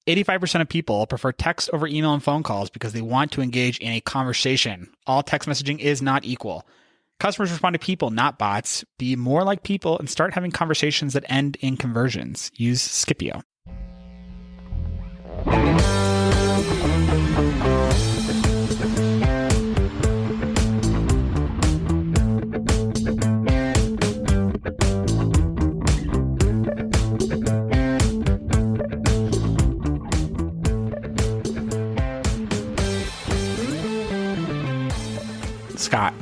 85% of people prefer text over email and phone calls because they want to engage in a conversation. All text messaging is not equal. Customers respond to people, not bots. Be more like people and start having conversations that end in conversions. Use Scipio. Scott.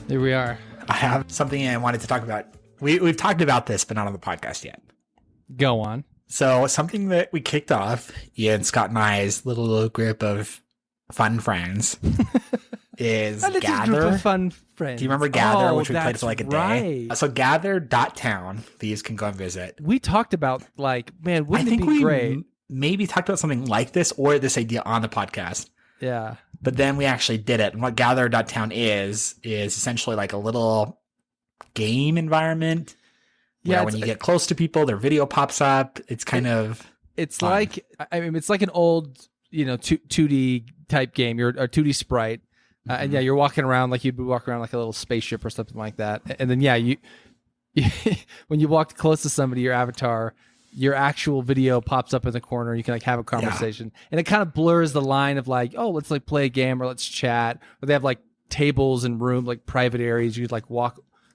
Here we are. I have something I wanted to talk about. We've talked about this, but not on the podcast yet. Go on. So something that we kicked off, Ian, Scott, and I's little group of fun friends is Gather. Group of fun friends. Do you remember Gather, which we played for like a day? So Gather.town, these can go and visit. We talked about wouldn't it be great? Maybe talked about something like this or this idea on the podcast. Yeah. But then we actually did it. And what Gather.town is essentially like a little game environment. Yeah. When you get close to people, their video pops up. It's kind of. It's fun. it's like an old, 2D type game. You're a 2D sprite. And yeah, you're walking around like you'd be walking around like a little spaceship or something like that. And then, yeah, you when you walk close to somebody, your avatar, your actual video pops up in the corner. You can have a conversation, and it kind of blurs the line of let's play a game or let's chat. Or they have tables and room, private areas. You'd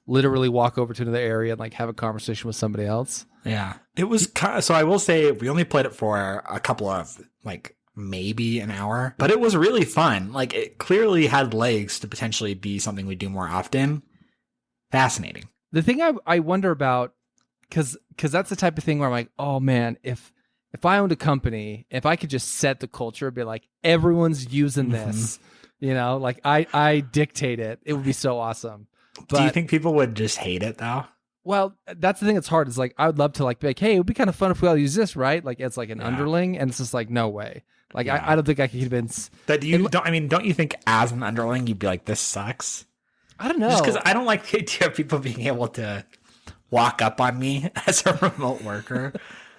literally walk over to another area and have a conversation with somebody else. Yeah, it was so I will say we only played it for a couple of maybe an hour, but it was really fun. It clearly had legs to potentially be something we do more often. Fascinating. The thing I wonder about, because that's the type of thing where I'm like, oh man, if I owned a company, if I could just set the culture, be like, everyone's using this, I dictate it, it would be so awesome. But, do you think people would just hate it though? Well, that's the thing that's hard is I would love to be like, hey, it would be kind of fun if we all use this, right? It's an underling, and it's just no way. I don't think I can convince that. Don't you think as an underling you'd be like, this sucks? I don't know. Just because I don't like the idea of people being able to walk up on me as a remote worker.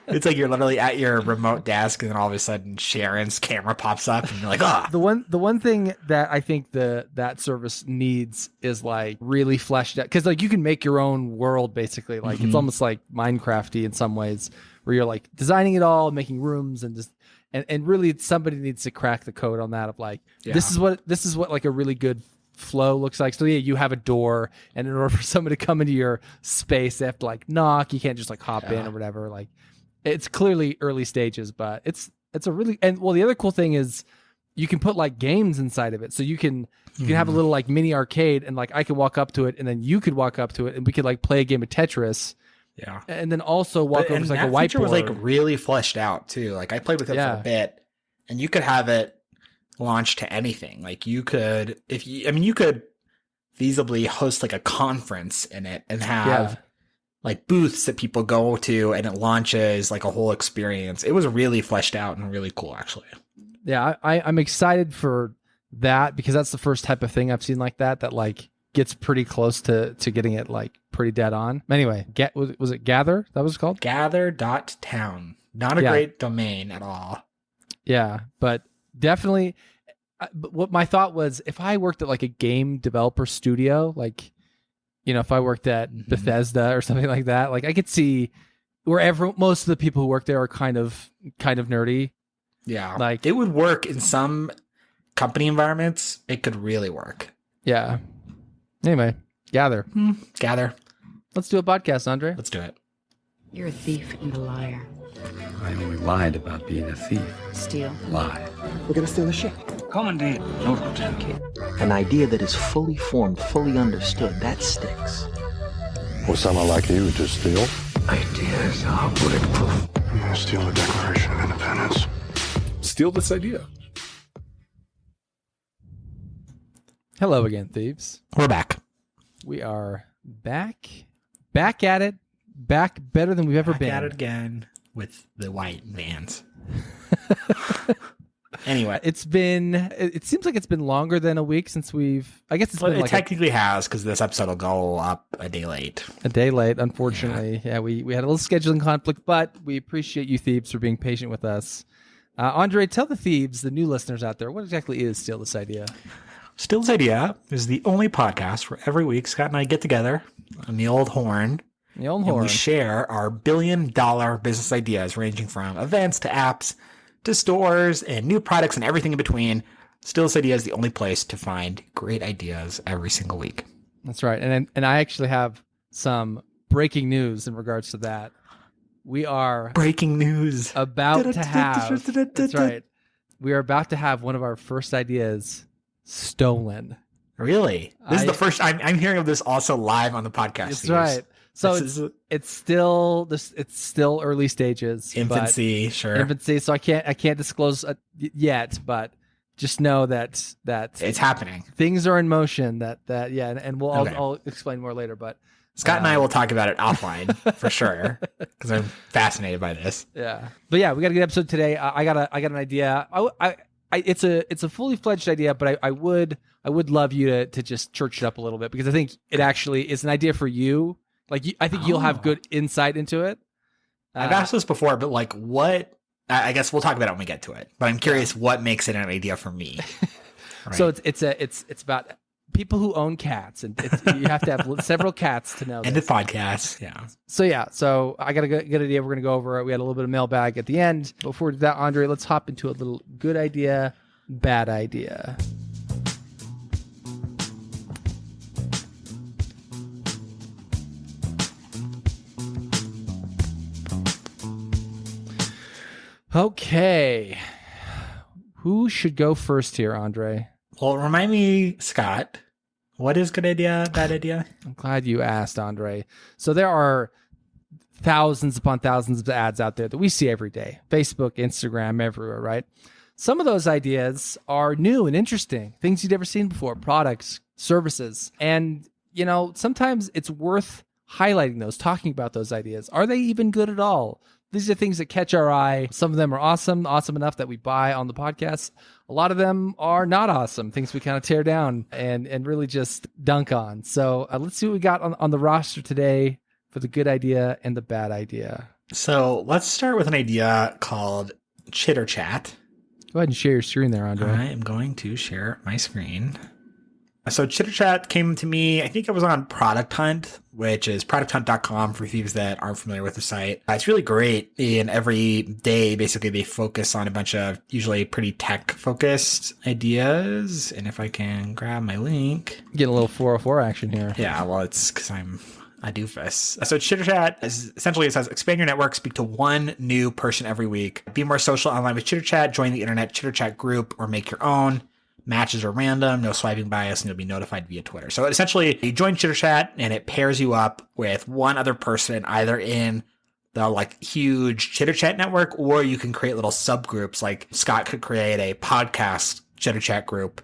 It's you're literally at your remote desk, and then all of a sudden Sharon's camera pops up, and you're like, ah. The one thing that I think that service needs is really fleshed out, because you can make your own world basically. It's almost like Minecrafty in some ways, where you're designing it all, making rooms, and just and really somebody needs to crack the code on that of this is what a really good flow looks like. So yeah, you have a door, and in order for somebody to come into your space, they have to knock. You can't just hop in or whatever. It's clearly early stages, but it's a really, and well, the other cool thing is you can put games inside of it. So you can have a little mini arcade, and I could walk up to it, and then you could walk up to it, and we could play a game of Tetris. Yeah. And then also walk over to a whiteboard. That feature was really fleshed out too. I played with it for a bit, and you could have it launch to anything. You could, you could feasibly host a conference in it and have booths that people go to, and it launches a whole experience. It was really fleshed out and really cool, actually. Yeah, I'm excited for that, because that's the first type of thing I've seen that gets pretty close to getting it pretty dead on. Anyway, was it Gather? That was called? Gather.town. Not a great domain at all. Yeah, but definitely what my thought was, if I worked at a game developer studio, if I worked at Bethesda or something like that, I could see where most of the people who work there are kind of nerdy. Yeah. It would work in some company environments. It could really work. Yeah. Anyway, Gather. Gather. Let's do a podcast, Andre. Let's do it. You're a thief and a liar. I only lied about being a thief. Steal. Lie. We're gonna steal the ship. Commandant, Lord Lieutenant. An idea that is fully formed, fully understood, that sticks. Well, someone like you would just steal. Ideas are bulletproof. I'm gonna steal the Declaration of Independence. Steal this idea. Hello again, thieves. We're back. We are back at it, back better than we've ever been. Back at it again with the white vans. Anyway, it seems like it's been longer than a week since I guess it's been it technically has, because this episode will go up a day late. Unfortunately. Yeah, we had a little scheduling conflict, but we appreciate you thieves for being patient with us. Andre, tell the thieves, the new listeners out there, what exactly is Steal This Idea? Steal This Idea is the only podcast where every week Scott and I get together on the old horn. And we share our billion-dollar business ideas ranging from events to apps to stores and new products and everything in between. Steal This Idea is the only place to find great ideas every single week. That's right. And I actually have some breaking news in regards to that. We are breaking news about to have. That's right. We are about to have one of our first ideas stolen. Really? This is the first I'm hearing of this also live on the podcast. That's right. So it's still early stages. Infancy, sure. Infancy. So I can't disclose yet, but just know that it's happening. Things are in motion. And I'll explain more later. But Scott and I will talk about it offline for sure because I'm fascinated by this. Yeah, but yeah, we got a good episode today. I got an idea. It's a fully fledged idea, but I would love you to just church it up a little bit because I think it actually is an idea for you. Like I think you'll have good insight into it. I've asked this before, but like what? I guess we'll talk about it when we get to it. But I'm curious what makes it an idea for me. Right. So it's about people who own cats, and you have to have several cats to know. And the podcast, yeah. So I got a good idea. We're gonna go over it. We had a little bit of mailbag at the end. Before we do that, Andre, let's hop into a little good idea, bad idea. Okay. Who should go first here, Andre? Well, remind me, Scott, what is good idea, bad idea? I'm glad you asked, Andre. So there are thousands upon thousands of ads out there that we see every day. Facebook, Instagram, everywhere, right? Some of those ideas are new and interesting, things you've never seen before, products, services. And, sometimes it's worth highlighting those, talking about those ideas. Are they even good at all? These are things that catch our eye. Some of them are awesome enough that we buy on the podcast. A lot of them are not awesome, things we kind of tear down and really just dunk on. So let's see what we got on the roster today for the good idea and the bad idea. So let's start with an idea called Chitter Chat. Go ahead and share your screen there, Andre. I am going to share my screen. So Chitter Chat came to me, I think it was on Product Hunt, which is producthunt.com for thieves that aren't familiar with the site. It's really great. And every day, basically, they focus on a bunch of usually pretty tech-focused ideas. And if I can grab my link. Getting a little 404 action here. Yeah, well, it's because I'm a doofus. So Chitter Chat is essentially, it says, expand your network, speak to one new person every week. Be more social online with Chitter Chat, join the internet Chitter Chat group, or make your own. Matches are random, no swiping bias, and you'll be notified via Twitter. So essentially, you join Chitter Chat, and it pairs you up with one other person, either in the huge Chitter Chat network, or you can create little subgroups. Like Scott could create a podcast Chitter Chat group,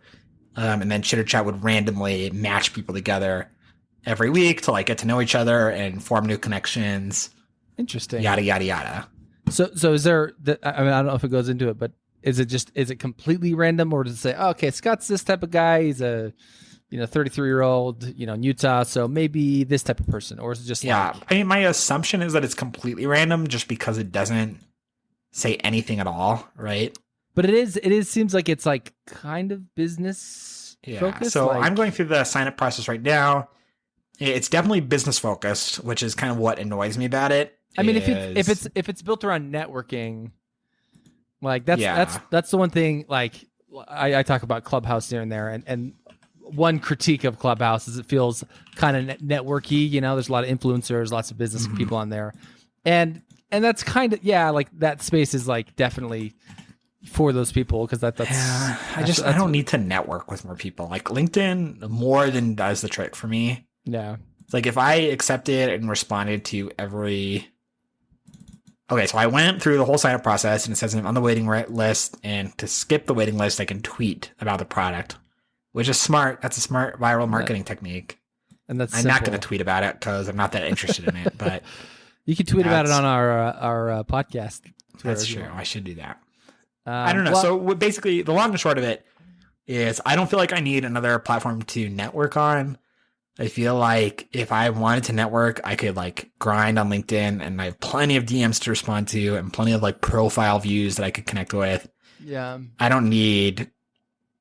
and then Chitter Chat would randomly match people together every week to get to know each other and form new connections. Interesting. Yada yada yada. So is there? I don't know if it goes into it, but. Is it completely random, or does it say, oh, okay, Scott's this type of guy, he's a 33-year-old, in Utah, so maybe this type of person, or is it just my assumption is that it's completely random just because it doesn't say anything at all, right? But it seems like it's kind of business focused. So I'm going through the sign up process right now. It's definitely business focused, which is kind of what annoys me about it. I mean, if it's built around networking. That's the one thing. I talk about Clubhouse here and there, and one critique of Clubhouse is it feels kind of networky. There's a lot of influencers, lots of business people on there, and that's kind of that space is definitely for those people because that's. Yeah, I don't need to network with more people. LinkedIn more than does the trick for me. Yeah, it's if I accepted and responded to every. Okay, so I went through the whole sign-up process, and it says I'm on the waiting list, and to skip the waiting list, I can tweet about the product, which is smart. That's a smart viral marketing technique. And I'm not going to tweet about it because I'm not that interested in it, but... You can tweet about it on our podcast. That's true. I should do that. I don't know. So basically, the long and short of it is I don't feel like I need another platform to network on. I feel like if I wanted to network, I could like grind on LinkedIn, and I have plenty of DMs to respond to and plenty of like profile views that I could connect with. Yeah. I don't need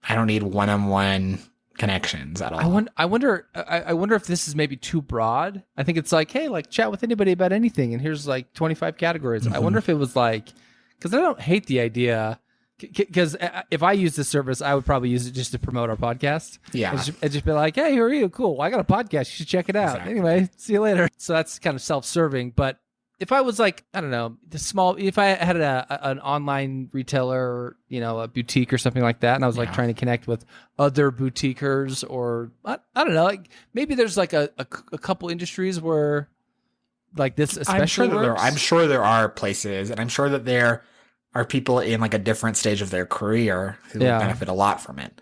one-on-one connections at all. I wonder if this is maybe too broad. I think it's like, hey, like chat with anybody about anything, and here's like 25 categories. I wonder if it was like, because I don't hate the idea. Because if I use this service, I would probably use it just to promote our podcast. Yeah. And just be like, hey, who are you? Cool. I got a podcast. You should check it out. Exactly. Anyway, see you later. So that's kind of self-serving. But if I was like, I don't know, if I had an online retailer, a boutique or something like that, and I was like trying to connect with other boutiquers, or I don't know, like maybe there's like a couple industries where like this especially works. I'm sure there are places, and I'm sure that there are people in like a different stage of their career who would benefit a lot from it.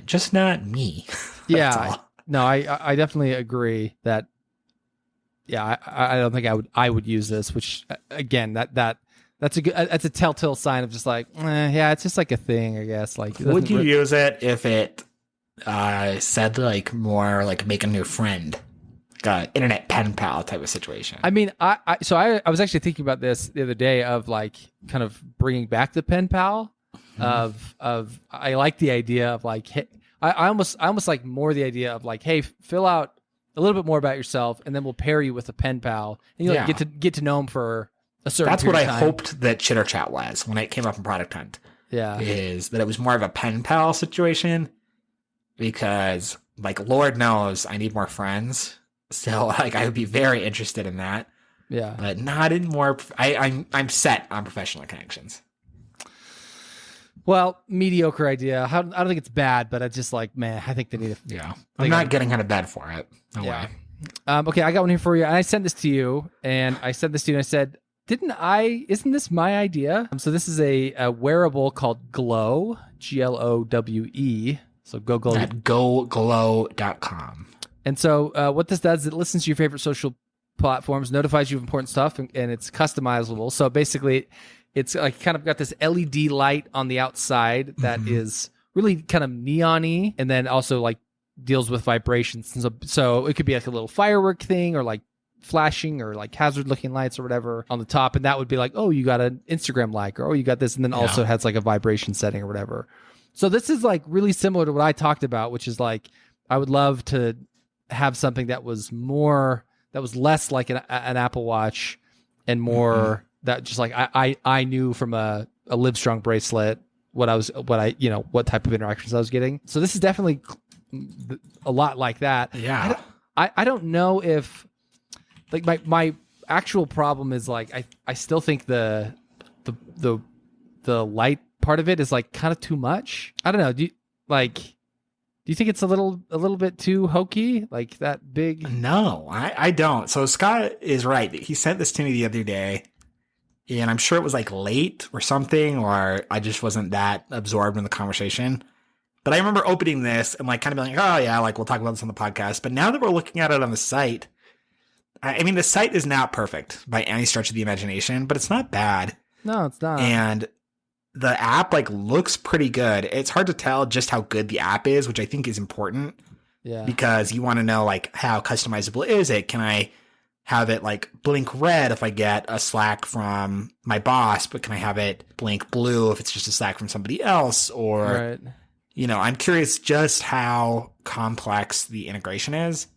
Just not me. Yeah. No, I definitely agree that. Yeah, I don't think I would use this. Which again, that's a telltale sign of just like, yeah, it's just like a thing, I guess. Like, would you use it if it said like more like make a new friend? Internet pen pal type of situation. I mean, I was actually thinking about this the other day of like kind of bringing back the pen pal of I like the idea of like, hey, I almost like more the idea of like, hey, fill out a little bit more about yourself, and then we'll pair you with a pen pal, and you like get to know them for a certain. That's what period I of time. hoped that Chitter Chat was when it came up in Product Hunt. Yeah, is that it was more of a pen pal situation, because like Lord knows I need more friends. So like I would be very interested in that. Yeah. But not in more I'm set on professional connections. Well, mediocre idea. I don't think it's bad, but it's just like, man, I think they need to. Yeah. I'm not getting out of bed for it. No way. Okay, I got one here for you. And I sent this to you, and I said, isn't this my idea? So this is a wearable called Glow, GLOWE. So go at goglow.com. And so what this does is it listens to your favorite social platforms, notifies you of important stuff, and it's customizable. So basically, it's like kind of got this LED light on the outside that is really kind of neon-y, and then also like deals with vibrations. And so it could be like a little firework thing, or like flashing, or like hazard-looking lights or whatever on the top, and that would be like, oh, you got an Instagram like, or oh, you got this, and then also has like a vibration setting or whatever. So this is like really similar to what I talked about, which is like I would love to have something that was less like an Apple Watch, and more that just like I knew from a Livestrong bracelet what type of interactions I was getting. So this is definitely a lot like that. Yeah. I don't know if like my actual problem is like I still think the light part of it is like kind of too much. I don't know. Do you think it's a little bit too hokey, like that big? No, I don't. So Scott is right. He sent this to me the other day, and I'm sure it was like late or something, or I just wasn't that absorbed in the conversation. But I remember opening this and like kind of being like, oh yeah, like we'll talk about this on the podcast. But now that we're looking at it on the site, I mean, the site is not perfect by any stretch of the imagination, but it's not bad. No, it's not. And the app like looks pretty good. It's hard to tell just how good the app is, which I think is important. Yeah. Because you want to know like how customizable is it? Can I have it like blink red if I get a Slack from my boss, but can I have it blink blue if it's just a Slack from somebody else? Or, right. I'm curious just how complex the integration is,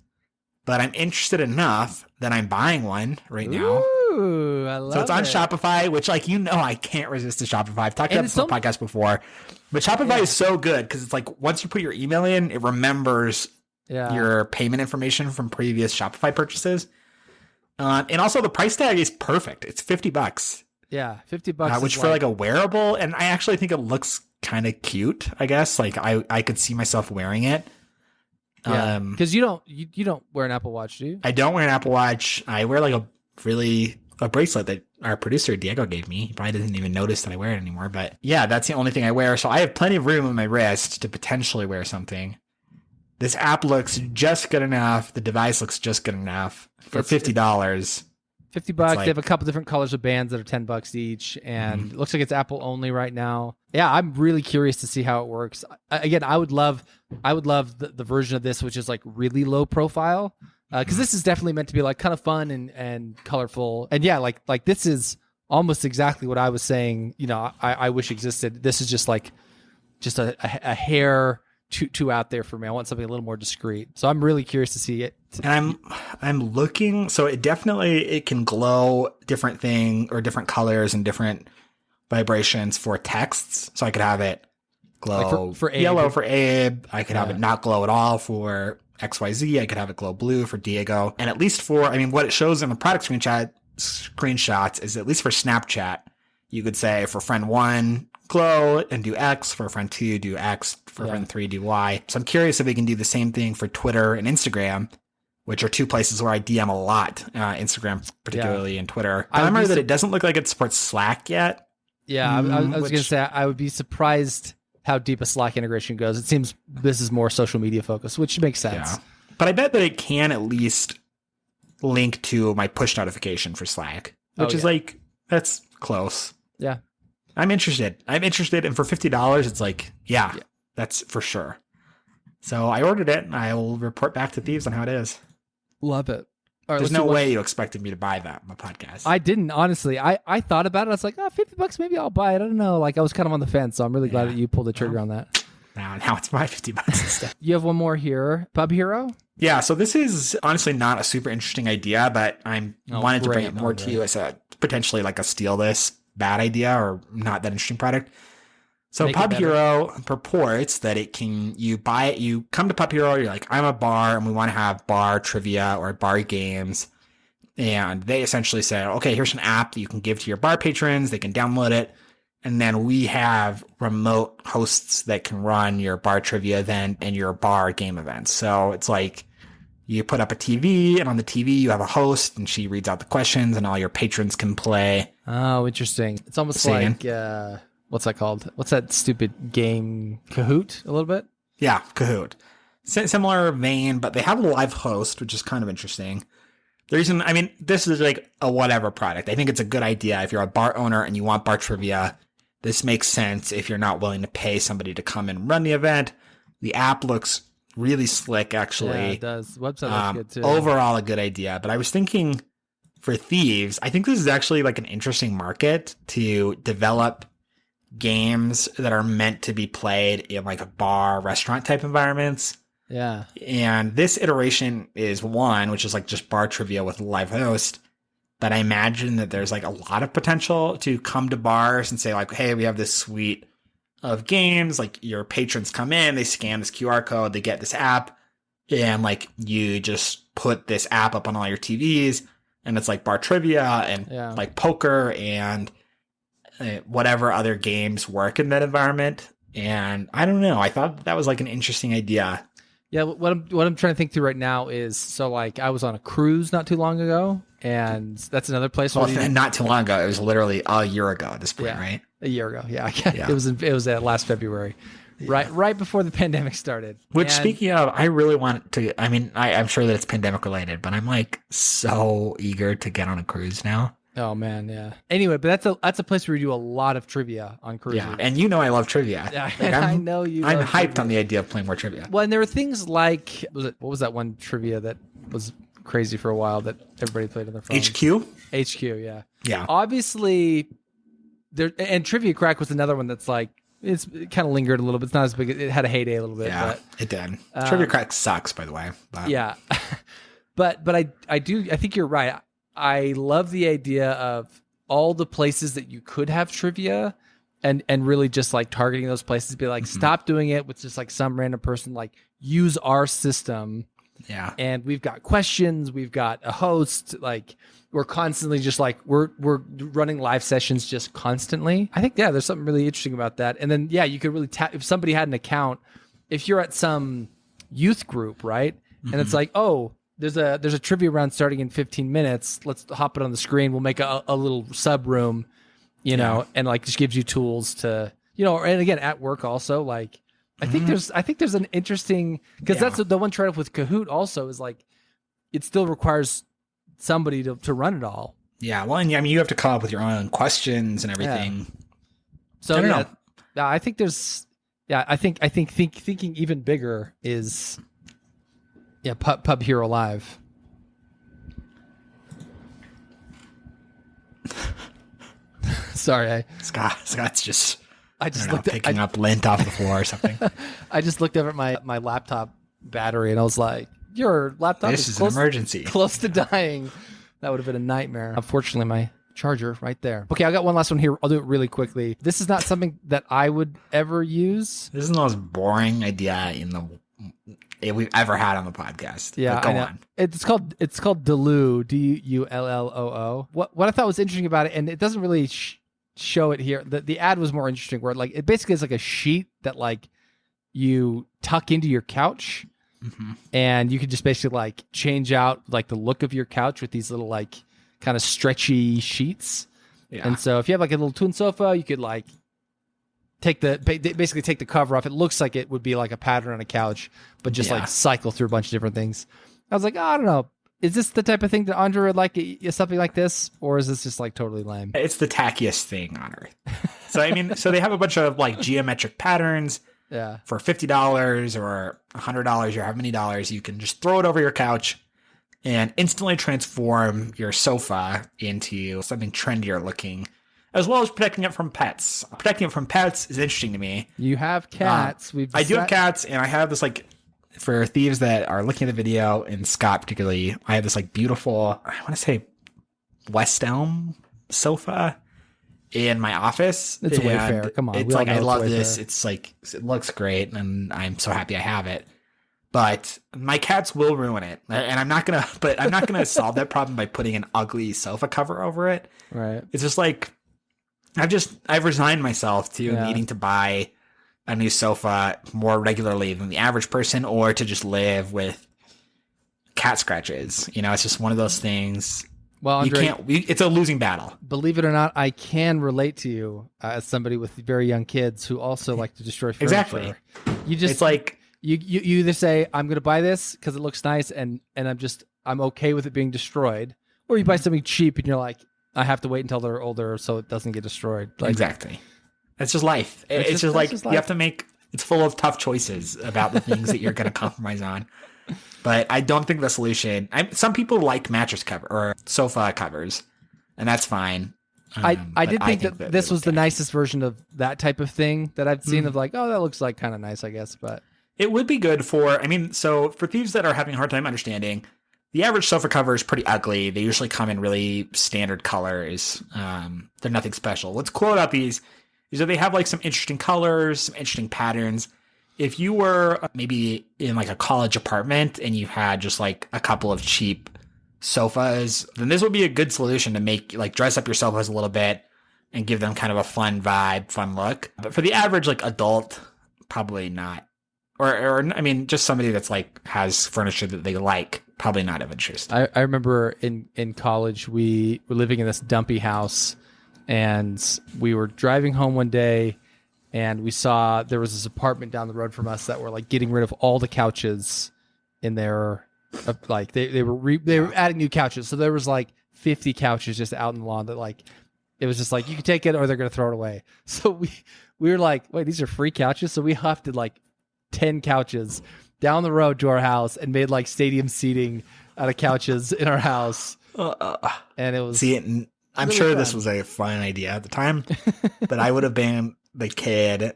but I'm interested enough that I'm buying one right now. Ooh, I love it. So it's on Shopify, which like, I can't resist the Shopify. I've talked about this on the podcast before, but Shopify is so good because it's like once you put your email in, it remembers your payment information from previous Shopify purchases. And also the price tag is perfect. It's $50. Yeah, $50. Which for like a wearable, and I actually think it looks kind of cute, I guess. Like I could see myself wearing it. Yeah, because you don't wear an Apple Watch, do you? I don't wear an Apple Watch. I wear like a bracelet that our producer Diego gave me. He probably doesn't even notice that I wear it anymore. But yeah, that's the only thing I wear. So I have plenty of room on my wrist to potentially wear something. This app looks just good enough. The device looks just good enough for $50. $50. Like, they have a couple different colors of bands that are $10 each, and it looks like it's Apple only right now. Yeah, I'm really curious to see how it works. Again, I would love the version of this which is like really low profile, because this is definitely meant to be like kind of fun and colorful. And yeah, like this is almost exactly what I was saying. I wish existed. This is just a hair too out there for me. I want something a little more discreet. So I'm really curious to see it. And I'm looking, so it can glow different different colors and different vibrations for texts. So I could have it glow like for Abe. Yellow for Abe. I could have it not glow at all for XYZ. I could have it glow blue for Diego. And at least what it shows in the product screenshots is, at least for Snapchat, you could say for friend 1, glow and do X, for friend 2, do X, for friend 3, do Y. So I'm curious if we can do the same thing for Twitter and Instagram, which are two places where I DM a lot, Instagram particularly and Twitter. I remember that it doesn't look like it supports Slack yet. Yeah, I was going to say, I would be surprised how deep a Slack integration goes. It seems this is more social media focused, which makes sense. Yeah. But I bet that it can at least link to my push notification for Slack, which is that's close. Yeah. I'm interested. And for $50, it's like, yeah, that's for sure. So I ordered it, and I will report back to Thieves on how it is. Love it. All right, there's no way you expected me to buy that on my podcast. I didn't, honestly. I thought about it. I was like, $50, maybe I'll buy it. I don't know. Like, I was kind of on the fence, so I'm really glad that you pulled the trigger on that. Now it's my $50 instead. You have one more here. Pub Hero? Yeah, so this is honestly not a super interesting idea, but I wanted to bring it more to you as a potentially like a steal this bad idea or not that interesting product. So Pub Hero purports that you buy it, you come to Pub Hero, you're like, I'm a bar and we want to have bar trivia or bar games. And they essentially say, okay, here's an app that you can give to your bar patrons. They can download it. And then we have remote hosts that can run your bar trivia event and your bar game events. So it's like you put up a TV, and on the TV you have a host, and she reads out the questions, and all your patrons can play. Oh, interesting. It's almost like, what's that called? What's that stupid game? Kahoot, a little bit? Yeah, Kahoot. Similar vein, but they have a live host, which is kind of interesting. The reason, this is like a whatever product. I think it's a good idea if you're a bar owner and you want bar trivia. This makes sense if you're not willing to pay somebody to come and run the event. The app looks really slick, actually. Yeah, it does. The website looks good, too. Overall, a good idea. But I was thinking for Thieves, I think this is actually like an interesting market to develop games that are meant to be played in like a bar, restaurant type environments. Yeah. And this iteration is one, which is like just bar trivia with a live host. But I imagine that there's like a lot of potential to come to bars and say like, hey, we have this suite of games. Like your patrons come in, they scan this QR code, they get this app, and like you just put this app up on all your TVs, and it's like bar trivia and like poker and whatever other games work in that environment. And I don't know. I thought that was like an interesting idea. Yeah, what I'm trying to think through right now is, so like I was on a cruise not too long ago, and that's another place. Not too long ago. It was literally a year ago at this point, right? A year ago, yeah. It was last February, right before the pandemic started. Which, speaking of, I really want to. I'm sure that it's pandemic related, but I'm like so eager to get on a cruise now. Oh man, yeah. Anyway, but that's a place where we do a lot of trivia on cruises. Yeah, and I love trivia. Yeah, like I know you. I'm hyped trivia. On the idea of playing more trivia. Well, and there were things like what was that one trivia that was crazy for a while that everybody played on their phones? HQ, yeah. Yeah. Obviously, there and Trivia Crack was another one that's like it kind of lingered a little bit. It's not as big. It had a heyday a little bit. Yeah, but, it did. Trivia Crack sucks, by the way. But. Yeah, but I think you're right. I love the idea of all the places that you could have trivia and really just like targeting those places, be like, stop doing it with just like some random person, like use our system. Yeah. And we've got questions, we've got a host, like we're constantly just like, we're running live sessions just constantly. I think, there's something really interesting about that. And then, you could really if somebody had an account, if you're at some youth group, right? And it's like, oh, there's a trivia round starting in 15 minutes. Let's hop it on the screen. We'll make a little sub room, know, and like just gives you tools to, and again at work also. Like I think there's an interesting, because that's the one trade off with Kahoot also is like it still requires somebody to run it all. Yeah, well, and I mean, you have to come up with your own questions and everything. So I don't know. Yeah, I think there's. Yeah, I think thinking even bigger is. Yeah, Pub Hero Live. Sorry, Scott's just. I just looked picking up lint off the floor or something. I just looked over at my laptop battery and I was like, "Your laptop This is an emergency. Close to dying." That would have been a nightmare. Unfortunately, my charger right there. Okay, I got one last one here. I'll do it really quickly. This is not something that I would ever use. This is the most boring idea we've ever had on the podcast. Yeah, but go on. It's called Duloo, Dulloo. What I thought was interesting about it, and it doesn't really show it here. The ad was more interesting, where like it basically is like a sheet that like you tuck into your couch. Mm-hmm. And you could just basically like change out like the look of your couch with these little like kind of stretchy sheets. Yeah. And so if you have like a little twin sofa, you could like basically take the cover off. It looks like it would be like a pattern on a couch, but just like cycle through a bunch of different things. I was like, I don't know. Is this the type of thing that Andre would like? Something like this? Or is this just like totally lame? It's the tackiest thing on earth. So, I mean, so they have a bunch of like geometric patterns. Yeah. For $50 or $100 or how many dollars, you can just throw it over your couch and instantly transform your sofa into something trendier looking, as well as protecting it from pets. Protecting it from pets is interesting to me. You have cats. I do have cats, and I have this like, for thieves that are looking at the video, and Scott particularly, I have this like beautiful, I want to say West Elm sofa in my office. It's Wayfair. Come on. It's like, I love this. It's like, it looks great, and I'm so happy I have it. But my cats will ruin it. And I'm not going to solve that problem by putting an ugly sofa cover over it. Right. It's just like, I've resigned myself to needing to buy a new sofa more regularly than the average person, or to just live with cat scratches. You know, it's just one of those things. Well, Andre, it's a losing battle. Believe it or not, I can relate to you as somebody with very young kids who also like to destroy furniture. Exactly. It's like you either say I'm going to buy this because it looks nice and I'm okay with it being destroyed, or you buy something cheap and you're like, I have to wait until they're older so it doesn't get destroyed. Like, exactly. It's just life. It's just like you have to make. It's full of tough choices about the things that you're going to compromise on. But I don't think the solution. Some people like mattress cover or sofa covers, and that's fine. I did think that this was the nicest version of that type of thing that I've seen. Of like, oh, that looks like kind of nice, I guess. But it would be good for. I mean, so for thieves that are having a hard time understanding, the average sofa cover is pretty ugly. They usually come in really standard colors. They're nothing special. What's cool about these is that they have like some interesting colors, some interesting patterns. If you were maybe in like a college apartment and you had just like a couple of cheap sofas, then this would be a good solution to make like dress up your sofas a little bit and give them kind of a fun vibe, fun look. But for the average like adult, probably not. Or I mean, just somebody that's like has furniture that they like, probably not of interest. I remember in college, we were living in this dumpy house and we were driving home one day and we saw there was this apartment down the road from us that were like getting rid of all the couches in there. Like they were adding new couches. So there was like 50 couches just out in the lawn that like, it was just like, you can take it or they're going to throw it away. So we were like, wait, these are free couches. So we hufted like 10 couches down the road to our house and made like stadium seating out of couches in our house. And it was I'm sure this was a fun idea at the time, but I would have been the kid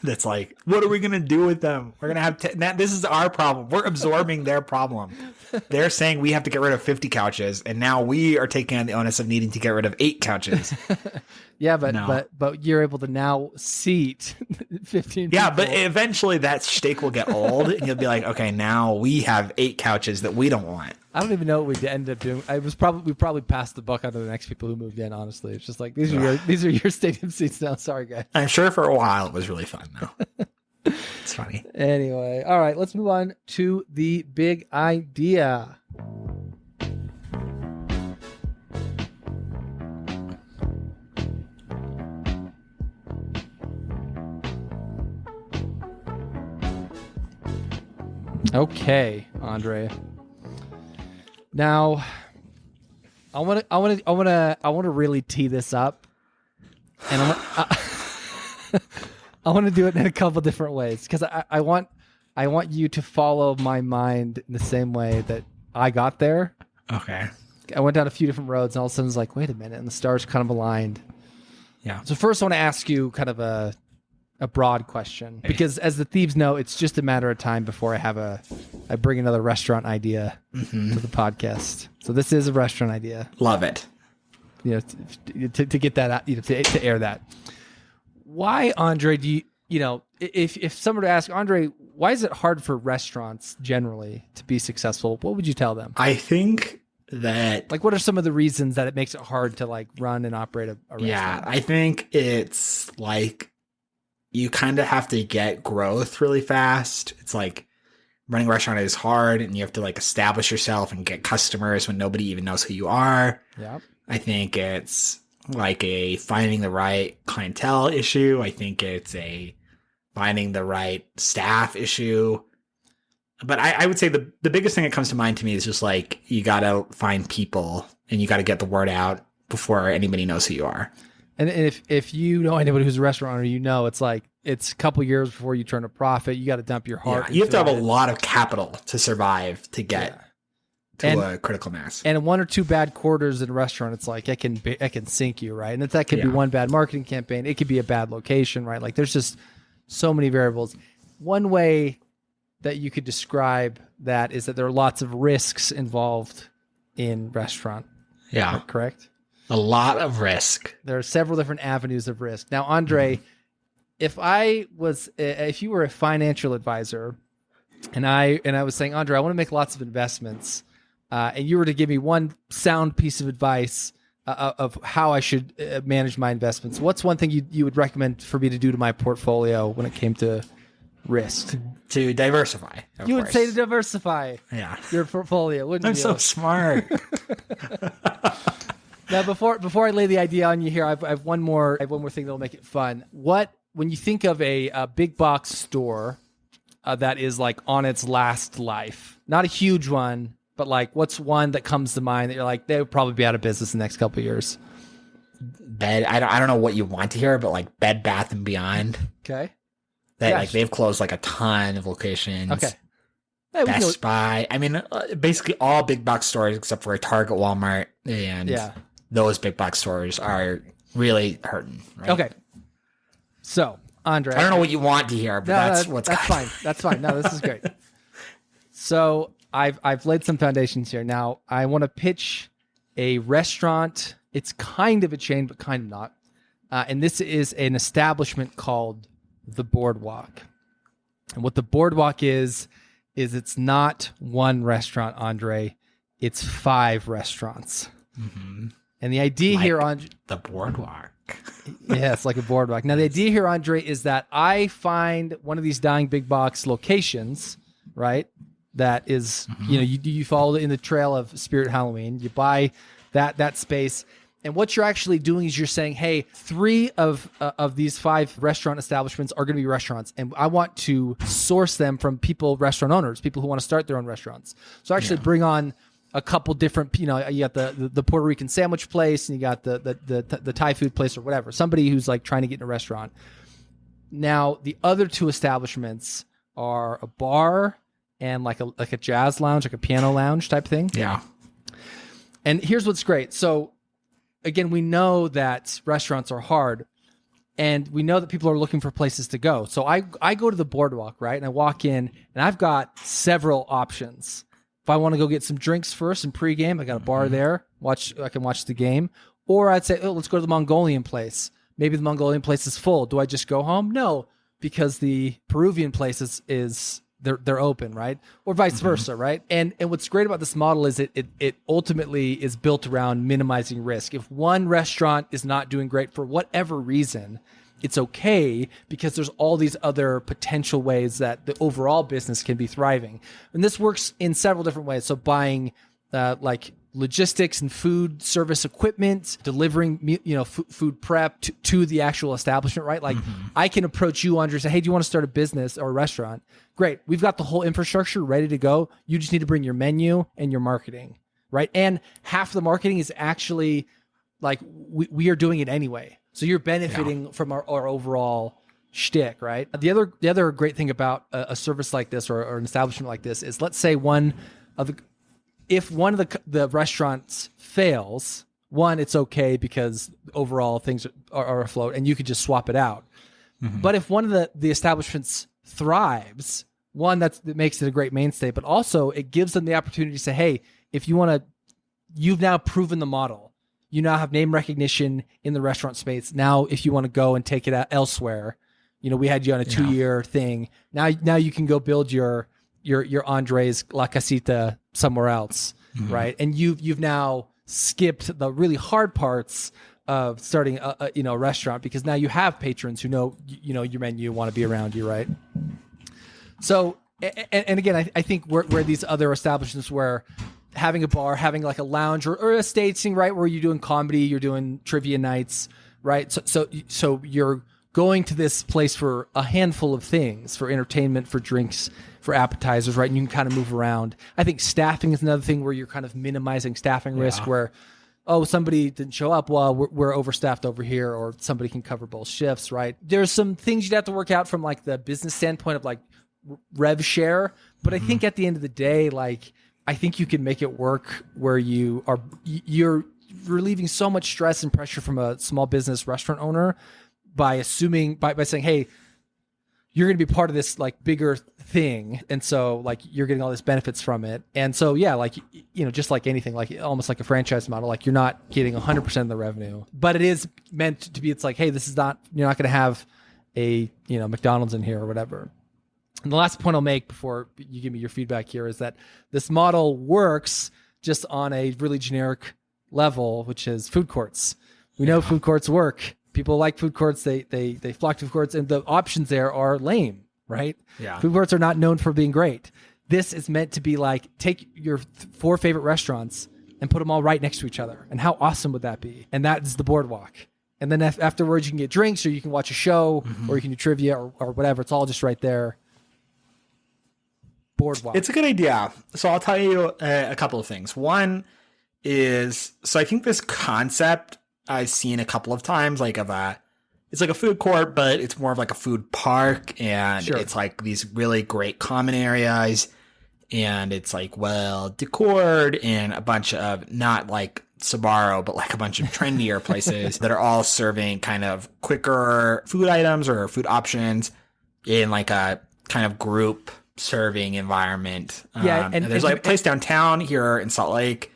that's like, what are we going to do with them? We're going to have this is our problem. We're absorbing their problem. They're saying we have to get rid of 50 couches, and now we are taking on the onus of needing to get rid of 8 couches. Yeah, but you're able to now seat 15 people. Yeah, but eventually that steak will get old, and you'll be like, okay, now we have 8 couches that we don't want. I don't even know what we'd end up doing. We probably passed the buck on to the next people who moved in. Honestly, it's just like these are your stadium seats now. Sorry, guys. I'm sure for a while it was really fun though. It's funny. Anyway, all right, let's move on to the big idea. Okay, Andre. Now, I want to really tee this up, and I want to do it in a couple different ways because I want you to follow my mind in the same way that I got there. Okay. I went down a few different roads, and all of a sudden, I was like, wait a minute, and the stars kind of aligned. Yeah. So first, I want to ask you kind of a broad question because, as the thieves know, it's just a matter of time before I bring another restaurant idea to the podcast. So this is a restaurant idea. Love it. You know, to get that out, to air that. Why, Andre? Do you know if someone were to ask Andre, why is it hard for restaurants generally to be successful? What would you tell them? I think that what are some of the reasons that it makes it hard to run and operate a restaurant? Yeah, I think it's you kind of have to get growth really fast. It's like running a restaurant is hard and you have to establish yourself and get customers when nobody even knows who you are. Yeah. I think it's a finding the right clientele issue. I think it's a finding the right staff issue. But I would say the biggest thing that comes to mind to me is just you got to find people and you got to get the word out before anybody knows who you are. And if you know anybody who's a restaurant owner, it's a couple years before you turn a profit. You got to dump your heart. Yeah, you have to have a lot of capital to survive to get to a critical mass. And 1 or 2 bad quarters in a restaurant, it's it can sink you, right? And that could be one bad marketing campaign. It could be a bad location, right? There's just so many variables. One way that you could describe that is that there are lots of risks involved in restaurant. Yeah. Correct? A lot of risk. There are several different avenues of risk. Now, Andre, if you were a financial advisor and I was saying, Andre, I want to make lots of investments, and you were to give me one sound piece of advice of how I should manage my investments, what's one thing you would recommend for me to do to my portfolio when it came to risk? To diversify. You would say to diversify your portfolio, wouldn't you? I'm so smart. Now, before I lay the idea on you here, I have one more thing that'll make it fun. When you think of a big box store that is on its last life, not a huge one, but what's one that comes to mind that you're they would probably be out of business in the next couple of years? I don't know what you want to hear, but Bed Bath and Beyond. Okay. They've closed a ton of locations. Okay. Best Buy. I mean, basically all big box stores except for a Target, Walmart, and those big box stores are really hurting. Right? Okay. So, Andre, I don't know what you want to hear, but that's fine. That's fine. No, this is great. So I've laid some foundations here. Now I want to pitch a restaurant. It's kind of a chain, but kind of not. And this is an establishment called the Boardwalk. And what the Boardwalk is it's not one restaurant, Andre. It's 5 restaurants. Mm-hmm. And the idea here on the Boardwalk. Yeah, it's like a boardwalk. Now, the idea here, Andre, is that I find one of these dying big box locations, right? That is, you follow in the trail of Spirit Halloween. You buy that space. And what you're actually doing is you're saying, hey, 3 of these 5 restaurant establishments are going to be restaurants. And I want to source them from restaurant owners, people who want to start their own restaurants. So actually bring on a couple different, you got the Puerto Rican sandwich place and you got the Thai food place or whatever. Somebody who's trying to get in a restaurant. Now, the other 2 establishments are a bar and like a jazz lounge, like a piano lounge type thing. Yeah. And here's what's great. So again, we know that restaurants are hard and we know that people are looking for places to go. So I go to the Boardwalk, right? And I walk in and I've got several options. If I want to go get some drinks first and pregame, I got a bar there. I can watch the game. Or I'd say, let's go to the Mongolian place. Maybe the Mongolian place is full. Do I just go home? No, because the Peruvian place is they're open, right? Or vice versa, right? And what's great about this model is it ultimately is built around minimizing risk. If one restaurant is not doing great for whatever reason, it's okay because there's all these other potential ways that the overall business can be thriving. And this works in several different ways. So buying logistics and food service equipment, delivering food prep to the actual establishment, right? I can approach you, Andre, and say, hey, do you want to start a business or a restaurant? Great. We've got the whole infrastructure ready to go. You just need to bring your menu and your marketing, right? And half the marketing is actually like we are doing it anyway. So you're benefiting from our overall shtick, right? The other great thing about a service like this or an establishment like this is, let's say if one of the restaurants fails, it's okay because overall things are afloat and you could just swap it out. But if one of the establishments thrives, that makes it a great mainstay, but also it gives them the opportunity to say, hey, if you want to, you've now proven the model. You now have name recognition in the restaurant space. Now, if you want to go and take it out elsewhere, we had you on a 2-year thing. Now you can go build your Andres La Casita somewhere else, right? And you've now skipped the really hard parts of starting a restaurant, because now you have patrons who know your menu, want to be around you, right? So, and again, I think where these other establishments where having a bar, having like a lounge or a staging, right, where you're doing comedy, you're doing trivia nights, right? So you're going to this place for a handful of things, for entertainment, for drinks, for appetizers, right? And you can kind of move around. I think staffing is another thing where you're kind of minimizing staffing risk, where, somebody didn't show up, well, we're overstaffed over here, or somebody can cover both shifts, right? There's some things you'd have to work out from like the business standpoint of like rev share. But I think at the end of the day, like, I think you can make it work where you're relieving so much stress and pressure from a small business restaurant owner by saying, hey, you're going to be part of this like bigger thing. And so like you're getting all these benefits from it. And so, yeah, like, just like anything, like almost like a franchise model, like you're not getting 100% of the revenue, but it is meant to be, it's like, hey, you're not going to have a, McDonald's in here or whatever. And the last point I'll make before you give me your feedback here is that this model works just on a really generic level, which is food courts. We know food courts work. People like food courts. They flock to food courts, and the options there are lame, right? Yeah. Food courts are not known for being great. This is meant to be like, take your 4 favorite restaurants and put them all right next to each other. And how awesome would that be? And that is the Boardwalk. And then afterwards you can get drinks, or you can watch a show, or you can do trivia or whatever. It's all just right there. Boardwalk. It's a good idea. So I'll tell you a couple of things. One is, so I think this concept I've seen a couple of times, like it's like a food court, but it's more of like a food park, and it's like these really great common areas, and it's like well decored, and a bunch of, not like Sbarro, but like a bunch of trendier places that are all serving kind of quicker food items or food options in like a kind of group serving environment. And there's like a place downtown here in Salt Lake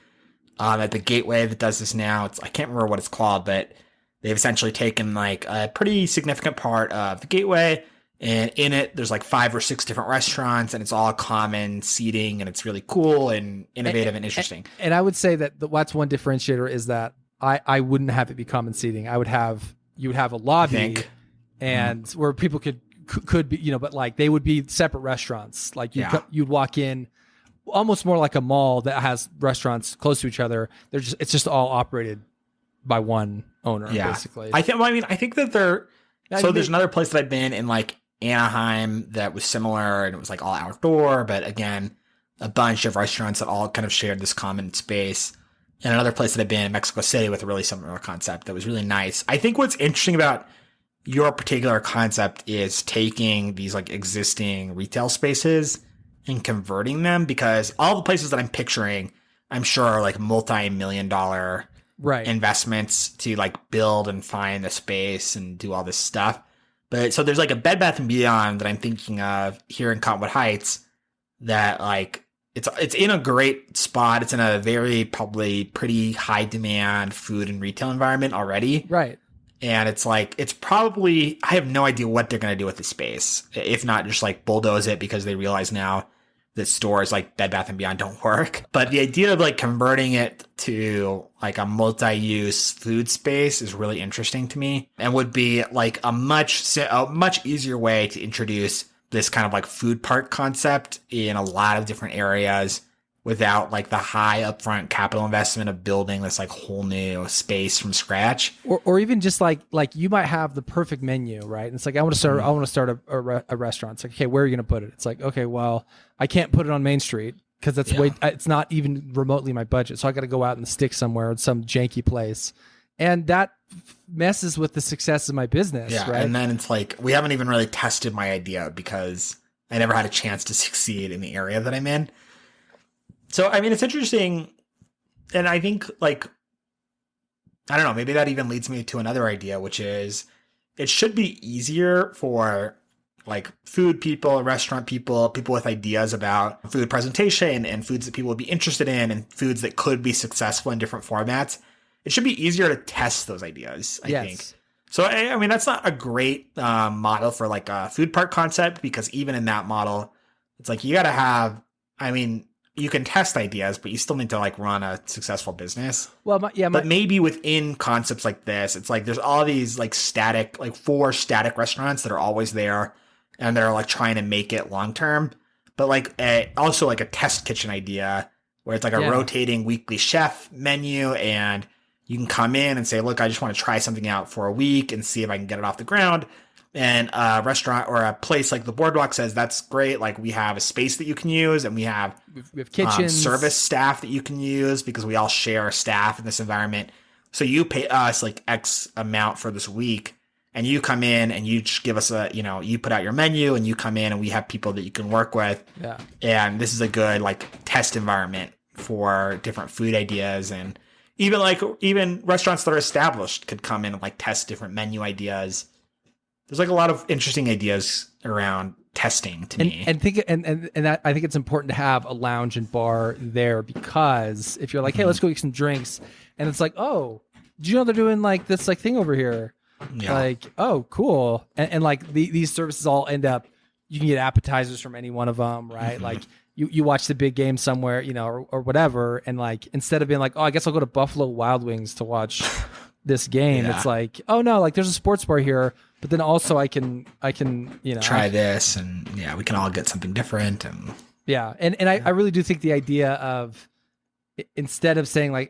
at the Gateway that does this now. I can't remember what it's called, but they've essentially taken like a pretty significant part of the Gateway, and in it there's like 5 or 6 different restaurants, and it's all common seating, and it's really cool and innovative and interesting. And I would say that what's one differentiator is that I wouldn't have it be common seating. You would have a lobby, and where people could be, but like they would be separate restaurants. Like you'd walk in almost more like a mall that has restaurants close to each other. It's just all operated by one owner, basically. I think that there's another place that I've been in, like Anaheim, that was similar, and it was like all outdoor, but again, a bunch of restaurants that all kind of shared this common space. And another place that I've been in Mexico City with a really similar concept that was really nice. I think what's interesting about your particular concept is taking these like existing retail spaces and converting them, because all the places that I'm picturing, I'm sure are like multi-million-dollar investments to like build and find the space and do all this stuff. But so there's like a Bed Bath & Beyond that I'm thinking of here in Cottonwood Heights that like it's in a great spot. It's in a very probably pretty high demand food and retail environment already. Right. And it's like, it's probably, I have no idea what they're going to do with the space. If not just like bulldoze it, because they realize now that stores like Bed Bath & Beyond don't work. But the idea of like converting it to like a multi-use food space is really interesting to me, and would be like a much easier way to introduce this kind of like food park concept in a lot of different areas without like the high upfront capital investment of building this like whole new space from scratch. Or even just like you might have the perfect menu, right? And it's like, I want to start a restaurant. It's like, okay, where are you going to put it? It's like, okay, well, I can't put it on Main Street because that's it's not even remotely my budget. So I got to go out and stick somewhere in some janky place. And that messes with the success of my business. Yeah. Right. And then it's like, we haven't even really tested my idea because I never had a chance to succeed in the area that I'm in. So, I mean, it's interesting. And I think like, I don't know, maybe that even leads me to another idea, which is it should be easier for like food people, restaurant people, people with ideas about food presentation and foods that people would be interested in and foods that could be successful in different formats. It should be easier to test those ideas, I think. So, I mean, that's not a great model for like a food park concept, because even in that model, it's like you got to have, I mean, you can test ideas, but you still need to like run a successful business. Well, but maybe within concepts like this, it's like there's all these like static, like 4 static restaurants that are always there and they're like trying to make it long term. But like also like a test kitchen idea where it's like a rotating weekly chef menu, and you can come in and say, look, I just want to try something out for a week and see if I can get it off the ground. And a restaurant or a place like the Boardwalk says, that's great. Like we have a space that you can use, and we have kitchens, service staff that you can use, because we all share staff in this environment. So you pay us like X amount for this week, and you come in and you just give us you put out your menu and you come in and we have people that you can work with. Yeah. And this is a good like test environment for different food ideas. And even restaurants that are established could come in and like test different menu ideas. There's like a lot of interesting ideas around testing to me. And that, I think it's important to have a lounge and bar there, because if you're like, hey, let's go get some drinks, and it's like, oh, do you know they're doing like this like thing over here? Yeah. Like, oh, cool. And like these services all end up, you can get appetizers from any one of them, right? Mm-hmm. Like you watch the big game somewhere, or whatever, and like instead of being like, oh, I guess I'll go to Buffalo Wild Wings to watch this game, it's like, oh no, like there's a sports bar here, but then also I can try this, and we can all get something different. And I really do think the idea of, instead of saying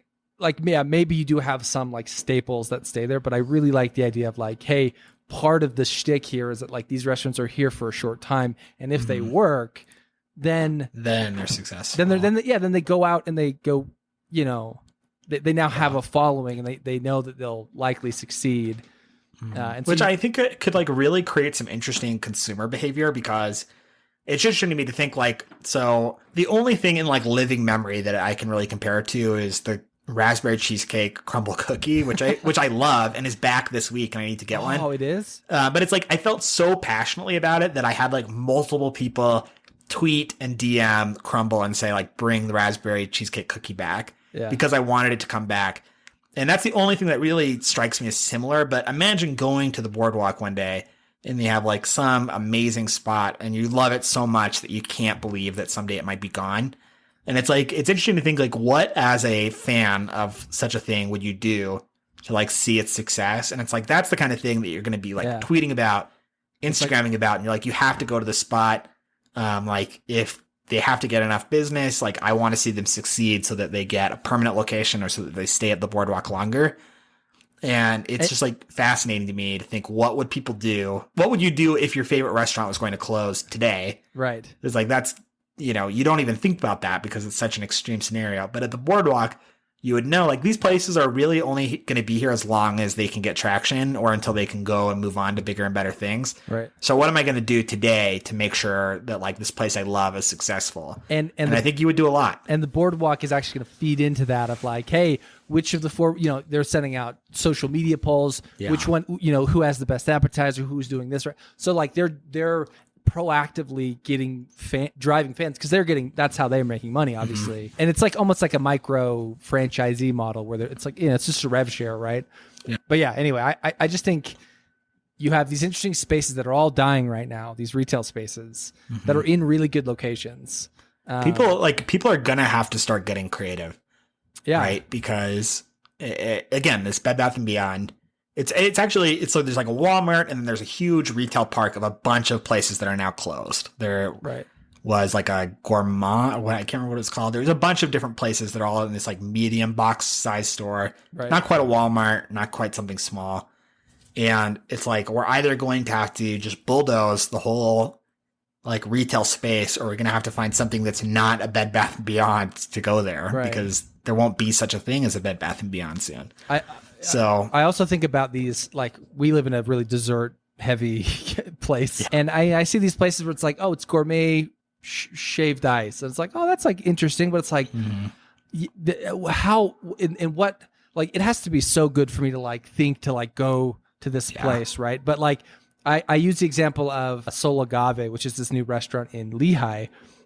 maybe you do have some like staples that stay there, but I really like the idea of like, hey, part of the shtick here is that like these restaurants are here for a short time, and if they work, then they're successful. Then they go out and they go, they now have a following, and they know that they'll likely succeed. Which I think it could like really create some interesting consumer behavior, because it's interesting to me to think like, so the only thing in like living memory that I can really compare it to is the raspberry cheesecake crumble cookie, which I love and is back this week, and I need to get one. Oh, it is? But it's like, I felt so passionately about it that I had like multiple people tweet and DM Crumble and say like, bring the raspberry cheesecake cookie back, because I wanted it to come back. And that's the only thing that really strikes me as similar. But imagine going to the Boardwalk one day and they have like some amazing spot and you love it so much that you can't believe that someday it might be gone. And it's like, it's interesting to think like, what as a fan of such a thing would you do to like see its success? And it's like, that's the kind of thing that you're going to be like tweeting about, Instagramming about, and you're like, you have to go to the spot. Like if they have to get enough business, like I want to see them succeed so that they get a permanent location, or so that they stay at the Boardwalk longer. And it's just like fascinating to me to think, what would people do? What would you do if your favorite restaurant was going to close today? Right. It's like, that's, you don't even think about that because it's such an extreme scenario. But at the Boardwalk, you would know like these places are really only going to be here as long as they can get traction, or until they can go and move on to bigger and better things. Right. So what am I going to do today to make sure that like this place I love is successful? And I think you would do a lot. And the Boardwalk is actually going to feed into that of like, hey, which of the 4, they're sending out social media polls, which one, who has the best appetizer, who's doing this, right? So like they're proactively getting driving fans, because that's how they're making money, obviously. And it's like almost like a micro franchisee model where it's like, it's just a rev share, right? But anyway, I just think you have these interesting spaces that are all dying right now, these retail spaces that are in really good locations. People are gonna have to start getting creative, right? Because again, this Bed Bath & Beyond, it's like there's like a Walmart, and then there's a huge retail park of a bunch of places that are now closed. There was like a Gourmand, I can't remember what it's called. There's a bunch of different places that are all in this like medium box size store. Right. Not quite a Walmart, not quite something small. And it's like, we're either going to have to just bulldoze the whole like retail space, or we're going to have to find something that's not a Bed Bath & Beyond to go there, because there won't be such a thing as a Bed Bath & Beyond soon. I also think about these, like, we live in a really dessert heavy place, and I see these places where it's like, oh, it's gourmet shaved ice, and it's like, oh, that's like interesting, but it's like, how in what, like, it has to be so good for me to like think to like go to this place, right? But like, I use the example of Solo Agave, which is this new restaurant in Lehigh.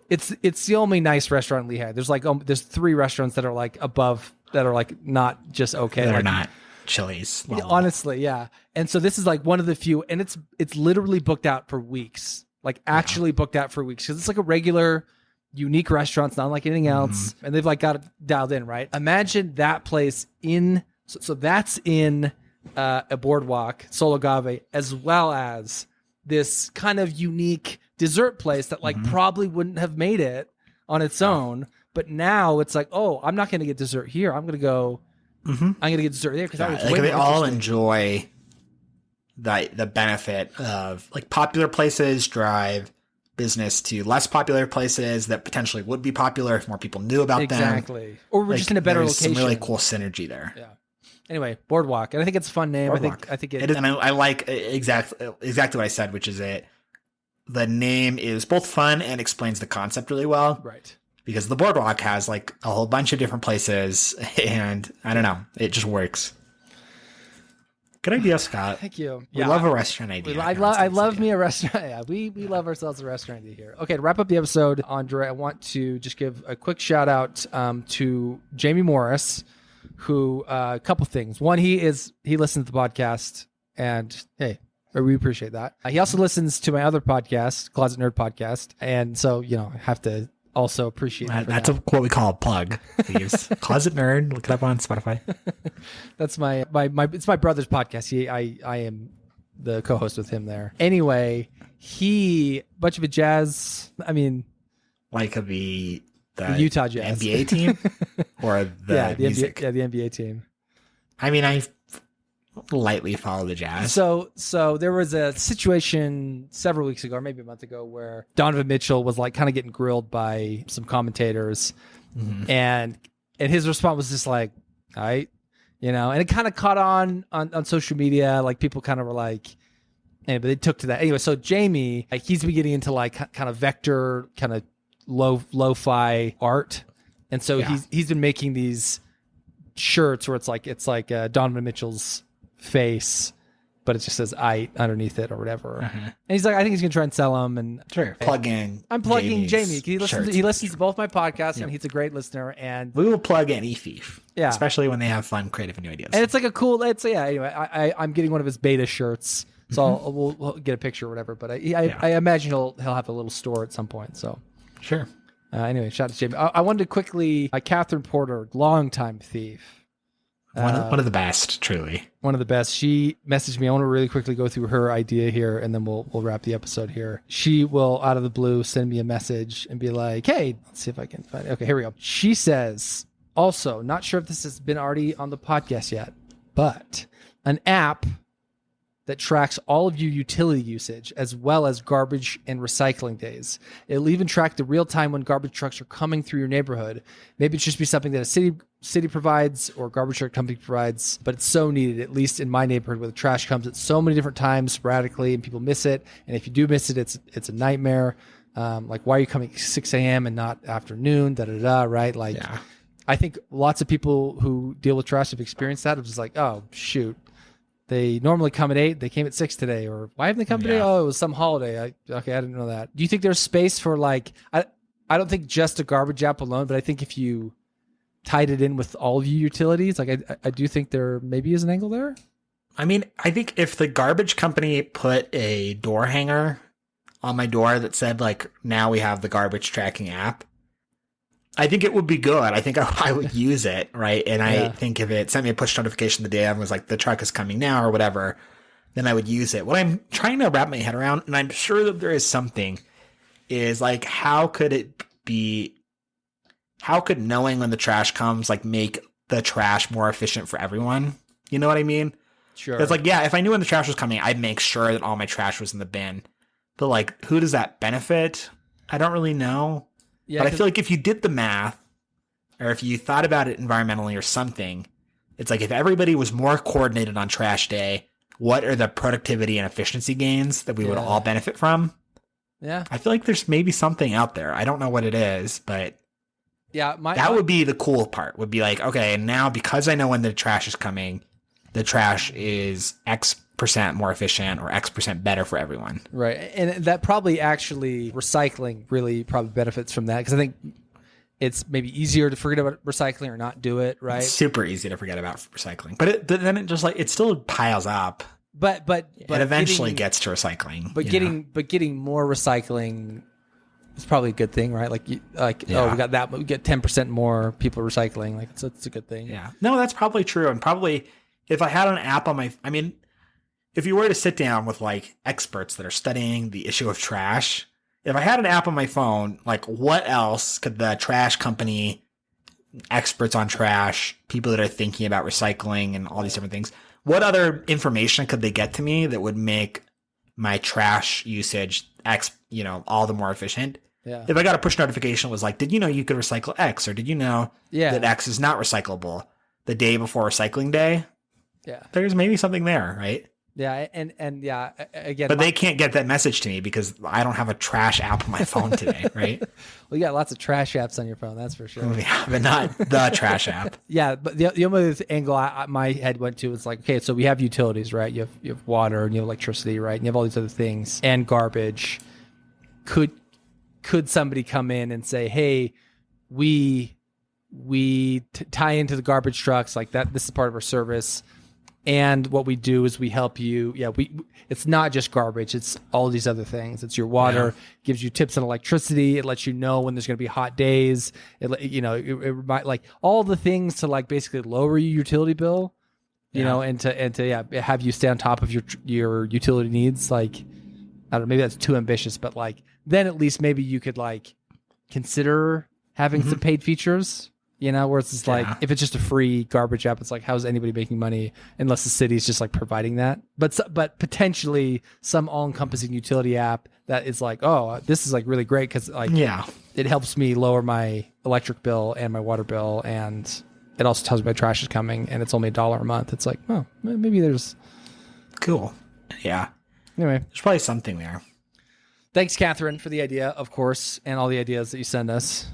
It's the only nice restaurant in Lehigh. There's like there's 3 restaurants that are like above, that are like not just okay. They're like, not Chili's level. Honestly, yeah. And so this is like one of the few, and it's literally booked out for weeks. Like actually booked out for weeks, because it's like a regular, unique restaurant. It's not like anything else, and they've like got it dialed in, right? Imagine that place in. So that's in a Boardwalk, Solo Agave, as well as this kind of unique dessert place that like probably wouldn't have made it on its own. But now it's like, oh, I'm not going to get dessert here. I'm going to go. I'm going to get dessert there, because like they all enjoy the benefit of like popular places drive business to less popular places that potentially would be popular if more people knew about them. Exactly. Or we're like, just in a better location. Some really cool synergy there. Yeah. Anyway, Boardwalk, and I think it's a fun name. Boardwalk. I think it is, and I like exactly what I said, which is the name is both fun and explains the concept really well. Right. Because the Boardwalk has like a whole bunch of different places, and I don't know, it just works. Good idea, Scott. Thank you. We love a restaurant idea. I love me a restaurant. Yeah, we love ourselves a restaurant idea here. Okay, to wrap up the episode, Andre, I want to just give a quick shout out to Jamie Morris, who a couple things. One, he listens to the podcast, and hey, we appreciate that. He also listens to my other podcast, Closet Nerd Podcast, and so I have to also appreciate that's what we call a plug. Closet Nerd. Look it up on Spotify. That's my it's my brother's podcast. I am the co-host with him there. Anyway, bunch of a jazz. I mean, like the Utah Jazz NBA team, or the music. NBA, the NBA team. I mean, I lightly follow the Jazz. So there was a situation several weeks ago, or maybe a month ago, where Donovan Mitchell was like kind of getting grilled by some commentators, and his response was just like, all right, and it kind of caught on social media. Like people kind of were like, but they took to that anyway. So Jamie, like, he's been getting into like kind of vector, kind of lo-fi art, and so he's been making these shirts where it's like Donovan Mitchell's face, but it just says "I" underneath it or whatever. And he's like, I think he's gonna try and sell them. And sure, I'm plugging Jamie. He listens to both my podcasts, and he's a great listener. And we will plug any thief, especially when they have fun, creative, and new ideas. And it's like a cool. Anyway, I'm getting one of his beta shirts, so we'll get a picture or whatever. But I imagine he'll have a little store at some point. So sure. Anyway, shout out to Jamie. I wanted to quickly, Catherine Porter, longtime thief. One of the best, truly. One of the best. She messaged me. I want to really quickly go through her idea here, and then we'll wrap the episode here. She will, out of the blue, send me a message and be like, hey, let's see if I can find it. Okay, here we go. She says, also, not sure if this has been already on the podcast yet, but an app that tracks all of your utility usage as well as garbage and recycling days. It'll even track the real time when garbage trucks are coming through your neighborhood. Maybe it should be something that a city provides or garbage truck company provides, but it's so needed, at least in my neighborhood where the trash comes at so many different times sporadically and people miss it. And if you do miss it, it's a nightmare. Like, why are you coming at 6 a.m. and not afternoon? Right? Like, I think lots of people who deal with trash have experienced that. It's just like, oh, shoot. They normally come at 8. They came at 6 today. Or why haven't they come today? Oh, it was some holiday. I didn't know that. Do you think there's space for like, I don't think just a garbage app alone, but I think if you tied it in with all of your utilities, like I do think there maybe is an angle there. I mean, I think if the garbage company put a door hanger on my door that said like, now we have the garbage tracking app, I think it would be good. I think I would use it, right? And I think if it sent me a push notification the day and was like, the truck is coming now or whatever, then I would use it. What I'm trying to wrap my head around, and I'm sure that there is something, is like, how could knowing when the trash comes like make the trash more efficient for everyone? You know what I mean? Sure. It's like, if I knew when the trash was coming, I'd make sure that all my trash was in the bin. But like, who does that benefit? I don't really know. Yeah, but I feel like if you did the math, or if you thought about it environmentally or something, it's like if everybody was more coordinated on trash day, what are the productivity and efficiency gains that we would all benefit from? Yeah. I feel like there's maybe something out there. I don't know what it is, but yeah, that would be the cool part. Would be like, okay, and now because I know when the trash is coming, the trash is X% more efficient or X% better for everyone. Right. And that probably actually recycling really probably benefits from that, because I think it's maybe easier to forget about recycling or not do it, right? It's super easy to forget about recycling. But then it just like it still piles up. But it eventually gets to recycling. But getting more recycling is probably a good thing, right? Oh, we got that, but we get 10% more people recycling. Like it's a good thing. Yeah. No, that's probably true. And probably if I had an app on if you were to sit down with like experts that are studying the issue of trash, if I had an app on my phone, like what else could the trash company, experts on trash, people that are thinking about recycling and all these different things, what other information could they get to me that would make my trash usage all the more efficient? Yeah. If I got a push notification that was like, did you know you could recycle X, or did you know that X is not recyclable the day before recycling day? Yeah. There's maybe something there, right? Yeah, and yeah, again, but they can't get that message to me because I don't have a trash app on my phone today, right? Well, you got lots of trash apps on your phone, that's for sure. Yeah, but not the trash app. Yeah, but the only angle my head went to was like, okay, so we have utilities, right? You have water and you have electricity, right? And you have all these other things and garbage. Could somebody come in and say, hey, we tie into the garbage trucks like that? This is part of our service. And what we do is we help you. Yeah, it's not just garbage. It's all these other things. It's your water, gives you tips on electricity. It lets you know when there's going to be hot days. It might like all the things to like basically lower your utility bill, you know, and to have you stay on top of your utility needs. Like, I don't know, maybe that's too ambitious, but like then at least maybe you could like consider having some paid features. You know, where it's just like, if it's just a free garbage app, it's like, how's anybody making money unless the city's just like providing that? But potentially some all-encompassing utility app that is like, oh, this is like really great because like, it helps me lower my electric bill and my water bill, and it also tells me my trash is coming, and it's only $1 a month. It's like, oh, maybe there's cool. Yeah. Anyway, there's probably something there. Thanks, Catherine, for the idea, of course, and all the ideas that you send us.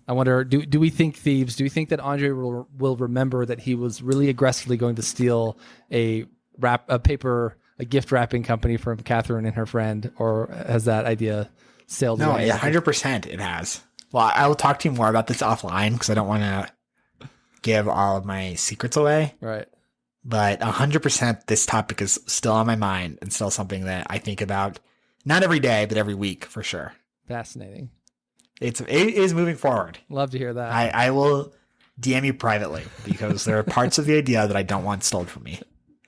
I wonder, do we think thieves? Do we think that Andre will remember that he was really aggressively going to steal a gift wrapping company from Catherine and her friend, or has that idea sailed away? No, 100% it has. Well, I will talk to you more about this offline because I don't want to give all of my secrets away. Right. But 100% this topic is still on my mind and still something that I think about, not every day, but every week for sure. Fascinating. It is moving forward. Love to hear that. I will DM you privately because there are parts of the idea that I don't want stolen from me.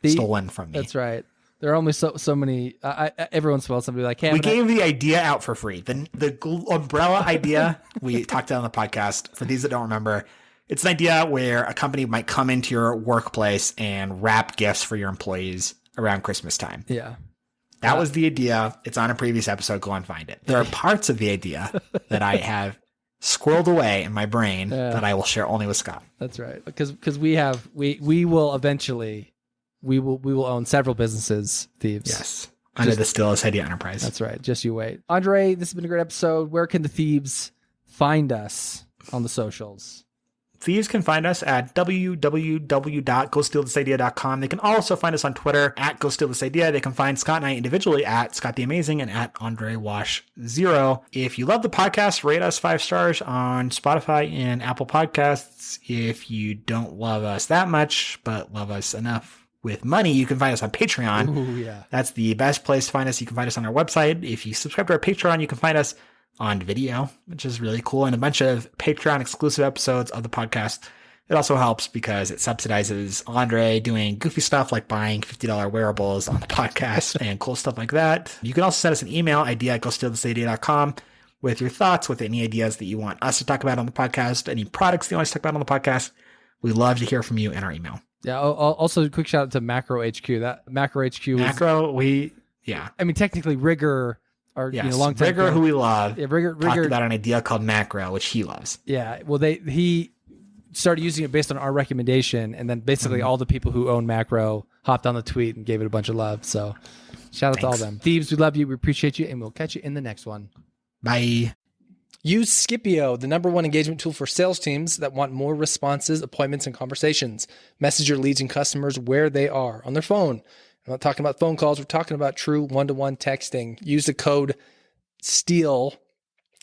That's right. There are only so many. Every once in a while, somebody like, hey, we gave the idea out for free. The umbrella idea we talked about on the podcast. For these that don't remember, it's an idea where a company might come into your workplace and wrap gifts for your employees around Christmas time. Yeah. That was the idea. It's on a previous episode. Go and find it. There are parts of the idea that I have squirreled away in my brain that I will share only with Scott. That's right. Because we will eventually we will own several businesses, thieves. Yes. Under the Still This Idea Enterprise. That's right. Just you wait. Andre, this has been a great episode. Where can the thieves find us on the socials? Thieves can find us at www.gostealthisidea.com. They can also find us on Twitter at GoStealThisIdea. They can find Scott and I individually at Scott the Amazing and at Andre Wash 0. If you love the podcast, rate us 5 stars on Spotify and Apple Podcasts. If you don't love us that much, but love us enough with money, you can find us on Patreon. Ooh, yeah. That's the best place to find us. You can find us on our website. If you subscribe to our Patreon, you can find us on video, which is really cool, and a bunch of Patreon exclusive episodes of the podcast. It also helps because it subsidizes Andre doing goofy stuff like buying $50 wearables on the podcast and cool stuff like that. You can also send us an email, idea@gostealthisidea.com, with your thoughts, with any ideas that you want us to talk about on the podcast, any products that you want us to talk about on the podcast. We love to hear from you in our email. Yeah. Also, a quick shout out to Macro HQ. That Macro HQ. I mean, technically, Rigor our Yes, longtime Rigger, fan. who we love, Yeah, Rigger talked about an idea called macro, which he loves. Yeah, well, he started using it based on our recommendation, and then basically all the people who own macro hopped on the tweet and gave it a bunch of love. So shout out to all of them. Thieves, we love you, we appreciate you, and we'll catch you in the next one. Bye. Use Scipio, the #1 engagement tool for sales teams that want more responses, appointments, and conversations. Message your leads and customers where they are on their phone. I'm not talking about phone calls. We're talking about true one-to-one texting. Use the code STEAL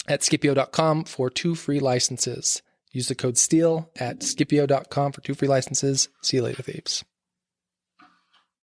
at Scipio.com for 2 free licenses. Use the code STEAL at Scipio.com for 2 free licenses. See you later, thieves.